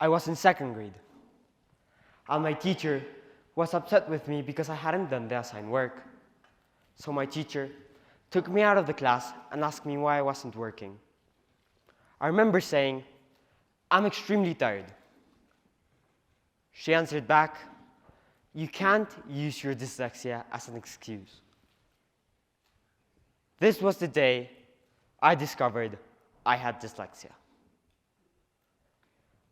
I was in second grade, and my teacher was upset with me because I hadn't done the assigned work. So my teacher took me out of the class and asked me why I wasn't working. I remember saying, "I'm extremely tired." She answered back, "You can't use your dyslexia as an excuse." This was the day I discovered I had dyslexia.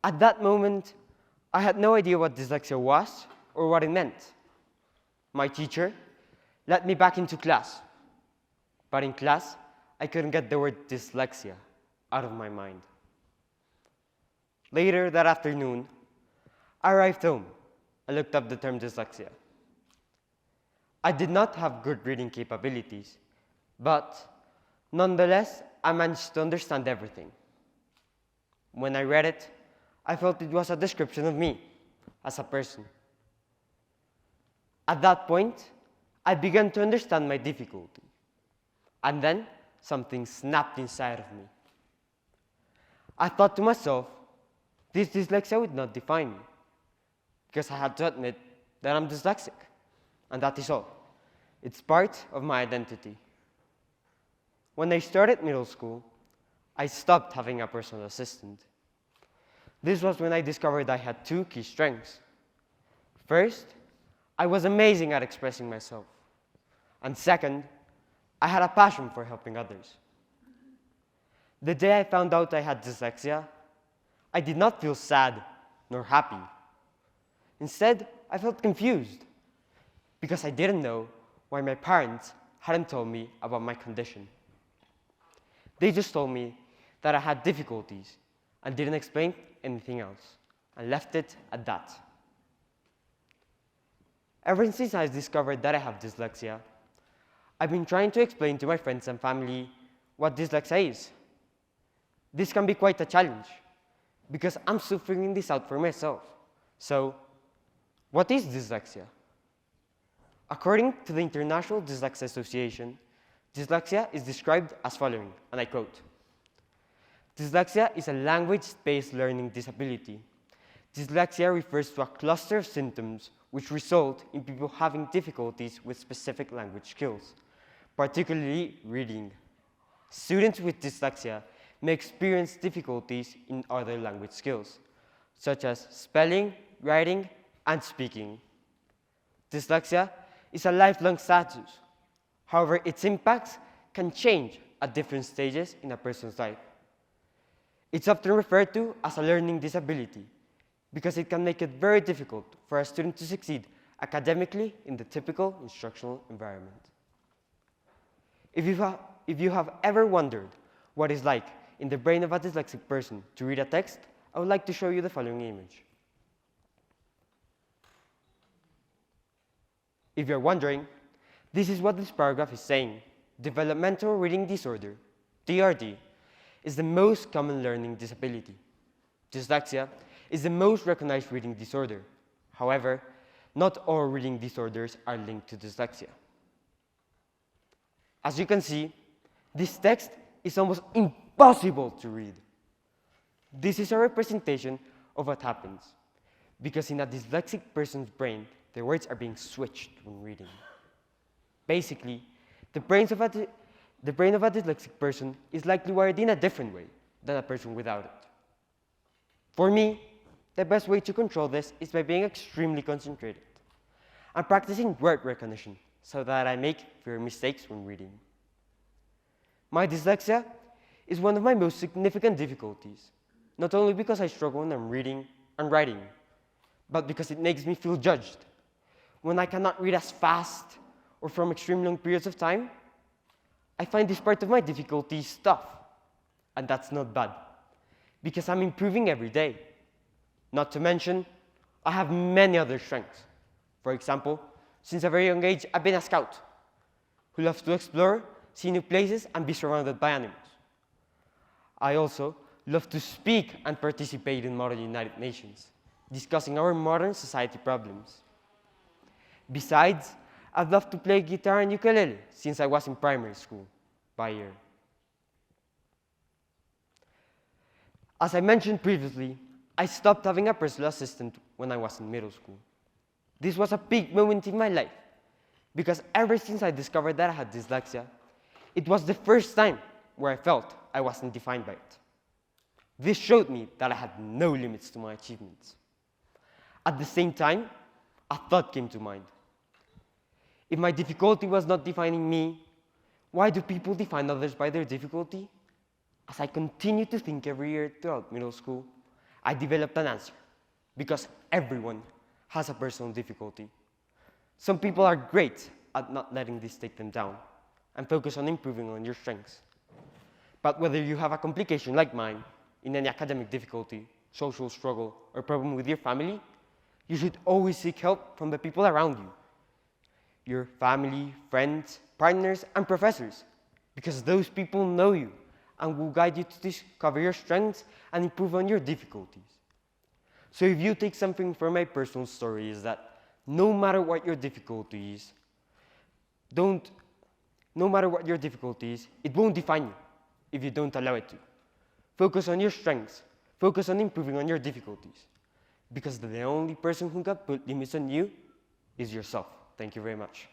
At that moment, I had no idea what dyslexia was or what it meant. My teacher let me back into class, but in class, I couldn't get the word dyslexia out of my mind. Later that afternoon, I arrived home and looked up the term dyslexia. I did not have good reading capabilities, but nonetheless, I managed to understand everything. When I read it, I felt it was a description of me as a person. At that point, I began to understand my difficulty. And then something snapped inside of me. I thought to myself, this dyslexia would not define me, because I had to admit that I'm dyslexic, and that is all. It's part of my identity. When I started middle school, I stopped having a personal assistant. This was when I discovered I had two key strengths. First, I was amazing at expressing myself. And second, I had a passion for helping others. The day I found out I had dyslexia, I did not feel sad nor happy. Instead, I felt confused because I didn't know why my parents hadn't told me about my condition. They just told me that I had difficulties and didn't explain anything else, and left it at that. Ever since I discovered that I have dyslexia, I've been trying to explain to my friends and family what dyslexia is. This can be quite a challenge, because I'm still figuring this out for myself. So, what is dyslexia? According to the International Dyslexia Association, dyslexia is described as following, and I quote, "Dyslexia is a language-based learning disability. Dyslexia refers to a cluster of symptoms which result in people having difficulties with specific language skills, particularly reading. Students with dyslexia may experience difficulties in other language skills, such as spelling, writing, and speaking. Dyslexia is a lifelong status. However, its impacts can change at different stages in a person's life. It's often referred to as a learning disability because it can make it very difficult for a student to succeed academically in the typical instructional environment." If you have ever wondered what it's like in the brain of a dyslexic person to read a text, I would like to show you the following image. If you're wondering, this is what this paragraph is saying. Developmental reading disorder, DRD, is the most common learning disability. Dyslexia is the most recognized reading disorder. However, not all reading disorders are linked to dyslexia. As you can see, this text is almost impossible to read. This is a representation of what happens, because in a dyslexic person's brain, the words are being switched when reading. Basically, the brain of a dyslexic person is likely wired in a different way than a person without it. For me, the best way to control this is by being extremely concentrated and practicing word recognition so that I make fewer mistakes when reading. My dyslexia is one of my most significant difficulties, not only because I struggle when I'm reading and writing, but because it makes me feel judged. When I cannot read as fast or from extreme long periods of time, I find this part of my difficulty tough, and that's not bad, because I'm improving every day. Not to mention, I have many other strengths. For example, since a very young age, I've been a scout who loves to explore, see new places, and be surrounded by animals. I also love to speak and participate in modern United Nations, discussing our modern society problems. Besides, I'd love to play guitar and ukulele since I was in primary school by ear. As I mentioned previously, I stopped having a personal assistant when I was in middle school. This was a big moment in my life because ever since I discovered that I had dyslexia, it was the first time where I felt I wasn't defined by it. This showed me that I had no limits to my achievements. At the same time, a thought came to mind. If my difficulty was not defining me, why do people define others by their difficulty? As I continued to think every year throughout middle school, I developed an answer, because everyone has a personal difficulty. Some people are great at not letting this take them down and focus on improving on your strengths. But whether you have a complication like mine, in any academic difficulty, social struggle, or problem with your family, you should always seek help from the people around you. Your family, friends, partners, and professors, because those people know you and will guide you to discover your strengths and improve on your difficulties. So if you take something from my personal story is that no matter what your difficulty is, it won't define you if you don't allow it to. Focus on your strengths. Focus on improving on your difficulties. Because the only person who can put limits on you is yourself. Thank you very much.